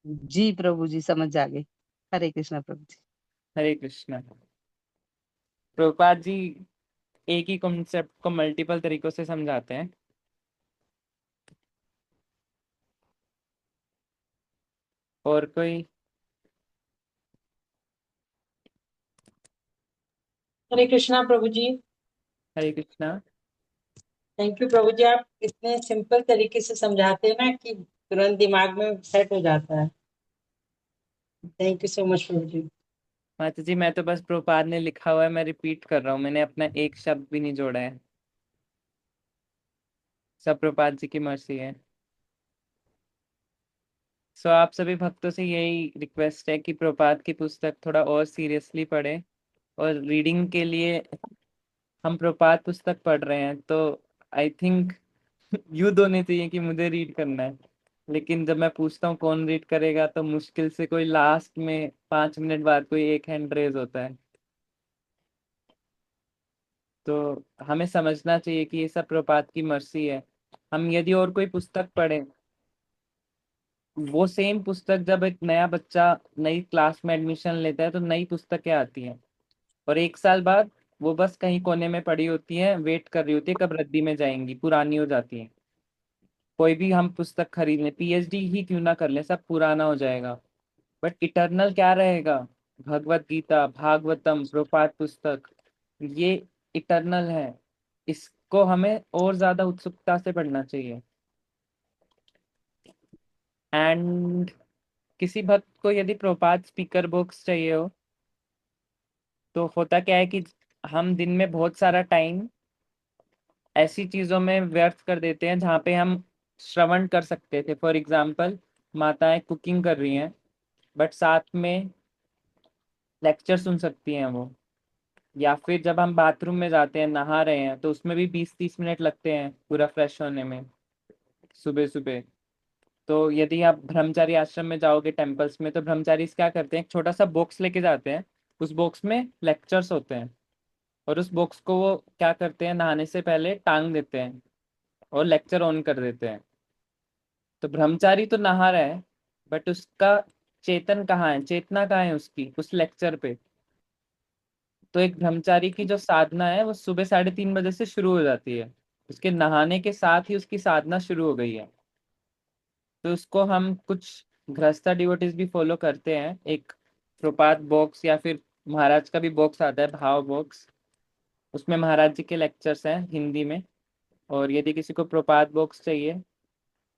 जी प्रभु जी, समझ आ गए। हरे कृष्ण प्रभु जी। हरे कृष्णा। प्रभुपाद जी एक ही कॉन्सेप्ट को मल्टीपल तरीकों से समझाते हैं। और कोई? हरे कृष्णा प्रभु जी। हरे कृष्णा। थैंक यू प्रभु जी, आप इतने सिंपल तरीके से समझाते हैं ना कि तुरंत दिमाग में सेट हो जाता है। Thank you so much, Prabhuji. माता जी मैं तो बस प्रभुपाद ने लिखा हुआ है, मैं रिपीट कर रहा हूँ, मैंने अपना एक शब्द भी नहीं जोड़ा है। सब प्रभुपाद जी की मर्जी है। सो आप सभी भक्तों से यही रिक्वेस्ट है कि प्रभुपाद की पुस्तक थोड़ा और सीरियसली पढ़ें। और रीडिंग के लिए हम प्रभुपाद पुस्तक पढ़ रहे हैं तो आई थिंक युद्ध होने चाहिए कि मुझे रीड करना है। लेकिन जब मैं पूछता हूँ कौन रीड करेगा तो मुश्किल से कोई लास्ट में 5 मिनट बाद कोई एक हैंड रेज होता है। तो हमें समझना चाहिए कि ये सब प्रभुपाद की मर्जी है। हम यदि और कोई पुस्तक पढ़ें, वो सेम पुस्तक जब एक नया बच्चा नई क्लास में एडमिशन लेता है तो नई पुस्तकें आती हैं, और 1 साल बाद वो बस कहीं कोने में पड़ी होती हैं, वेट कर रही होती है कब रद्दी में जाएंगी, पुरानी हो जाती हैं। कोई भी हम पुस्तक खरीद लें, पीएचडी ही क्यों ना कर लें, सब पुराना हो जाएगा। बट इटर्नल क्या रहेगा? भगवत गीता, भागवतम, प्रभुपाद पुस्तक, ये इटर्नल है। इसको हमें और ज्यादा उत्सुकता से पढ़ना चाहिए। एंड किसी भक्त को यदि प्रभुपाद स्पीकर बुक्स चाहिए हो, तो होता क्या है कि हम दिन में बहुत सारा टाइम ऐसी चीजों में व्यर्थ कर देते हैं जहाँ पे हम श्रवण कर सकते थे। फॉर एग्जाम्पल, माताएं कुकिंग कर रही हैं बट साथ में लेक्चर सुन सकती हैं वो। या फिर जब हम बाथरूम में जाते हैं, नहा रहे हैं, तो उसमें भी 20-30 मिनट लगते हैं पूरा फ्रेश होने में, सुबह सुबह। तो यदि आप ब्रह्मचारी आश्रम में जाओगे टेम्पल्स में, तो ब्रह्मचारी क्या करते हैं, एक छोटा सा बॉक्स लेके जाते हैं, उस बॉक्स में लेक्चर्स होते हैं, और उस बॉक्स को वो क्या करते हैं, नहाने से पहले टांग देते हैं और लेक्चर ऑन कर देते हैं। तो ब्रह्मचारी तो नहा रहा है बट उसका चेतन कहाँ है, चेतना कहाँ है उसकी, उस लेक्चर पे। तो एक ब्रह्मचारी की जो साधना है वो सुबह 3:30 बजे से शुरू हो जाती है, उसके नहाने के साथ ही उसकी साधना शुरू हो गई है। तो उसको हम कुछ गृहस्था डिवोटीज भी फॉलो करते हैं। एक प्रपात बॉक्स या फिर महाराज का भी बॉक्स आता है, भाव बॉक्स, उसमें महाराज जी के लेक्चर्स हैं हिंदी में। और यदि किसी को प्रपात बॉक्स चाहिए,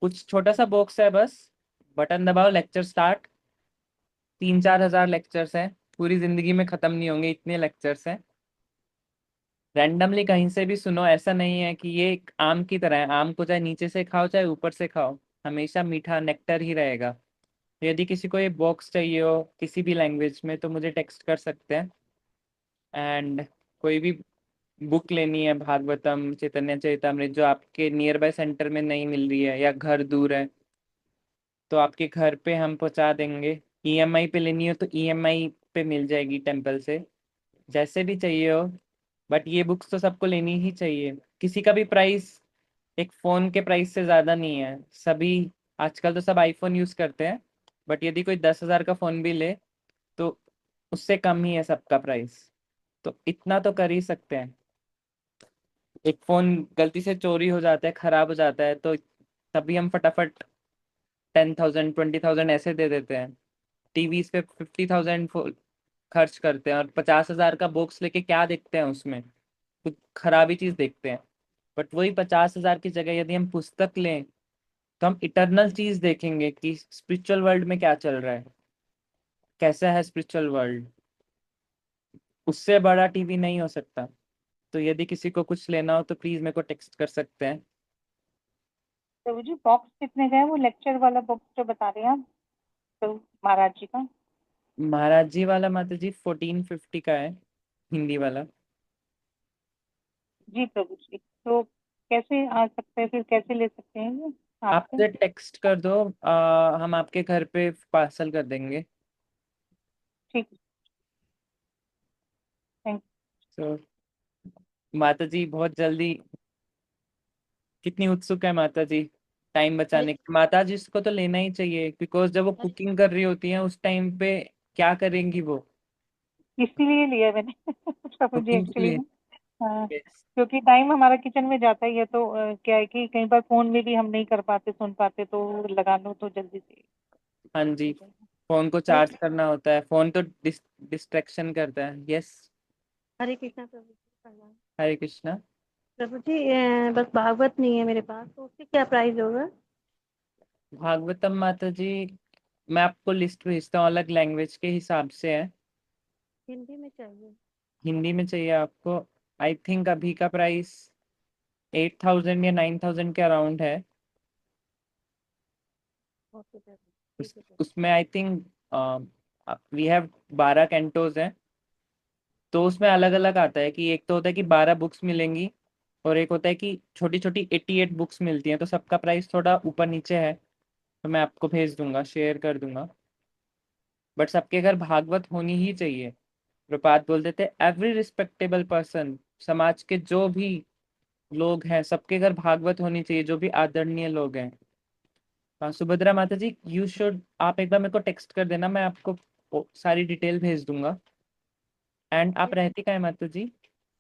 कुछ छोटा सा बॉक्स है, बस बटन दबाओ, लेक्चर स्टार्ट। 3-4 हज़ार लेक्चर्स हैं, पूरी जिंदगी में खत्म नहीं होंगे, इतने लेक्चर्स हैं। रैंडमली कहीं से भी सुनो, ऐसा नहीं है कि ये एक आम की तरह है, आम को चाहे नीचे से खाओ चाहे ऊपर से खाओ, हमेशा मीठा नेक्टर ही रहेगा। तो यदि किसी को ये बॉक्स चाहिए हो किसी भी लैंग्वेज में तो मुझे टेक्स्ट कर सकते हैं। एंड कोई भी बुक लेनी है, भागवतम, चैतन्य चरितमृत, जो आपके नियर बाय सेंटर में नहीं मिल रही है या घर दूर है, तो आपके घर पे हम पहुंचा देंगे। ईएमआई पे लेनी हो तो ईएमआई पे मिल जाएगी टेम्पल से, जैसे भी चाहिए हो। बट ये बुक्स तो सबको लेनी ही चाहिए। किसी का भी प्राइस एक फोन के प्राइस से ज्यादा नहीं है। सभी आजकल तो सब आईफोन यूज करते हैं, बट यदि कोई 10,000 का फोन भी ले तो उससे कम ही है सबका प्राइस। तो इतना तो कर ही सकते हैं। एक फोन गलती से चोरी हो जाता है, खराब हो जाता है, तो तभी हम फटाफट 10,000 20,000 ऐसे दे देते हैं। टीवी पे 50,000 खर्च करते हैं, और 50,000 का बॉक्स लेके क्या देखते हैं उसमें, कुछ खराबी चीज देखते हैं। बट वही 50,000 की जगह यदि हम पुस्तक लें तो हम इटरनल चीज देखेंगे कि स्पिरिचुअल वर्ल्ड में क्या चल रहा है, कैसा है स्पिरिचुअल वर्ल्ड। उससे बड़ा टीवी नहीं हो सकता। तो यदि किसी को कुछ लेना हो तो प्लीज मेरे को टेक्स्ट कर सकते हैं। तो जी बॉक्स कितने का है, वो लेक्चर वाला बॉक्स जो बता रहे हैं आप, तो महाराज जी का? महाराज जी वाला माता जी 1450 का है, हिंदी वाला। जी प्रभु जी, तो कैसे आ सकते हैं, फिर कैसे ले सकते हैं ये आप आपसे? मुझे टेक्स्ट कर दो, हम आपके घर पे पार्सल कर देंगे। ठीक, थैंक तो माता जी बहुत जल्दी, कितनी उत्सुक है माता जी टाइम बचाने की। माता जी इसको तो लेना ही चाहिए, बिकॉज जब वो कुकिंग कर रही होती हैं उस टाइम पे क्या करेंगी वो, इसीलिए लिया मैंने प्रभु जी कुकिंग के एक्चुअली लिए। ना। हाँ, Yes। क्योंकि टाइम हमारा किचन में जाता ही है, तो क्या है कि कई बार फोन में भी हम नहीं कर पाते, सुन पाते, तो लगा लो तो जल्दी से हाँ जी, हो जाएगा। फोन को हरे चार्ज करना होता है, फोन तो डिस्ट्रैक्शन करता है। यस। हरे कृष्णा प्रभु जी प्रणाम। हरे कृष्णा। प्रभु जी बस भागवत नहीं है मेरे पास, तो उसके क्या प्राइस होगा? भागवतम माता जी मैं आपको लिस्ट भेजता हूँ, अलग लैंग्वेज के हिसाब से है। हिंदी में चाहिए। हिंदी में चाहिए आपको? आई थिंक अभी का प्राइस 8,000 या 9,000 के अराउंड है। ओके सर, ठीक है सर। उसमें I think we have 12 cantos हैं, तो उसमें अलग अलग आता है कि एक तो होता है कि 12 बुक्स मिलेंगी, और एक होता है कि छोटी छोटी 88 बुक्स मिलती हैं, तो सबका प्राइस थोड़ा ऊपर नीचे है। तो मैं आपको भेज दूंगा, शेयर कर दूंगा। बट सबके घर भागवत होनी ही चाहिए। प्रपात बोलते थे एवरी रिस्पेक्टेबल पर्सन, समाज के जो भी लोग हैं सबके घर भागवत होनी चाहिए, जो भी आदरणीय लोग हैं। हाँ सुभद्रा माता जी, यू शुड, आप एक बार मेरे को टेक्स्ट कर देना, मैं आपको सारी डिटेल भेज दूंगा। एंड आप रहती कहाँ है माता जी?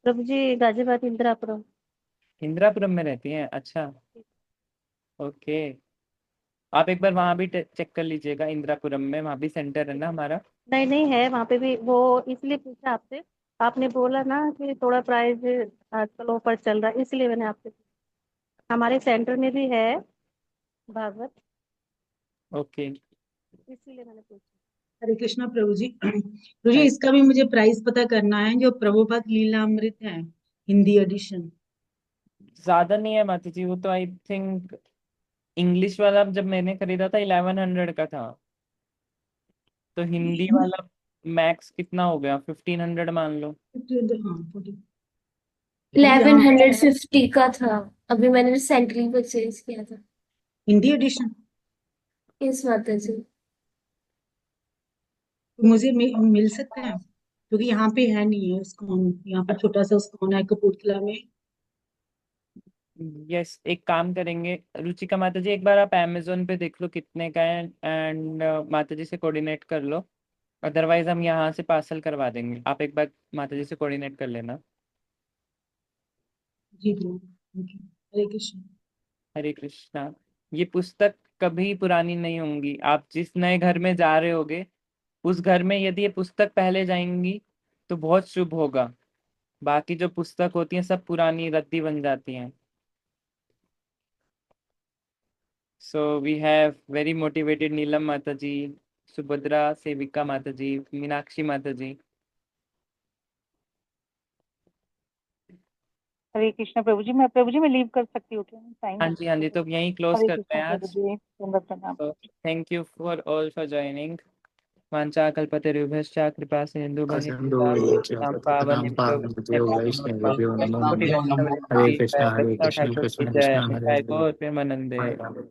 प्रभु जी गाजियाबाद इंदिरापुरम। इंदिरापुरम में रहती हैं? अच्छा, ओके। आप एक बार वहां भी चेक कर लीजिएगा, इंदिरापुरम में, वहां भी सेंटर है ना हमारा। नहीं नहीं है वहाँ पे भी, वो इसलिए पूछा आपसे, आपने बोला ना कि थोड़ा प्राइस आजकल ऑफर चल रहा है, इसलिए मैंने आपसे पूछा। हमारे सेंटर में भी है भागवत, ओके। इसीलिए मैंने पूछा। हरे कृष्णा प्रभु जी। प्रभु जी इसका भी मुझे प्राइस पता करना है, जो प्रभुपाद लीलामृत है हिंदी एडिशन। ज्यादा नहीं है माता जी, वो तो आई थिंक इंग्लिश वाला जब मैंने खरीदा था 1100 का था, तो हिंदी वाला मैक्स कितना हो गया, 1500 मान लो। हाँ 40। इलेवन हाँ हंड्रेड फिफ्टी का था। अभी मैंने रिसेंटली परचेज किया था। हिंदी एडिशन। इस माता जी। मुझे मिल सकता है, क्योंकि यहाँ पे है नहीं है स्कॉन, यहाँ पे छोटा सा स्कॉन है कपूरथला में। यस, एक काम करेंगे रुचिका माता जी, एक बार आप अमेजोन पे देख लो कितने का है, एंड माता जी से कोऑर्डिनेट कर लो। अदरवाइज हम यहाँ से पार्सल करवा देंगे, आप एक बार माता जी से कोऑर्डिनेट कर लेना। जी प्रभु, ओके, हरे कृष्ण। हरे कृष्णा। ये पुस्तक कभी पुरानी नहीं होंगी। आप जिस नए घर में जा रहे होगे, उस घर में यदि ये पुस्तक पहले जाएंगी तो बहुत शुभ होगा। बाकी जो पुस्तक होती हैं सब पुरानी रद्दी बन जाती हैं। So we have very motivated Neelam माता जी, सुभद्रा सेविका माता जी, मीनाक्षी माता जी। हरे कृष्णा प्रभु जी, मैं लीव कर सकती हूँ क्या? टाइम हाँ हो जी, हाँ जी, गया। तो यहीं क्लोज हरे करते कृष्णा हैं प्रभु आज। जी, दंडवत प्रणाम। Thank you for all for joining. वाञ्छा कल्पतरुभ्यश्च कृपा असंदो सिन्धुभ्यः पतितां पावनेभ्यो पावनेभ्यो वैष्णवेभ्यो नमो कोटि नमः। हरे कृष्णा हरे वैष्णव कृष्णा ठाकुर की कृष्ण जय। कृष्ण हरे जय हरे गौर प्रेमानंदे। हरे हरे।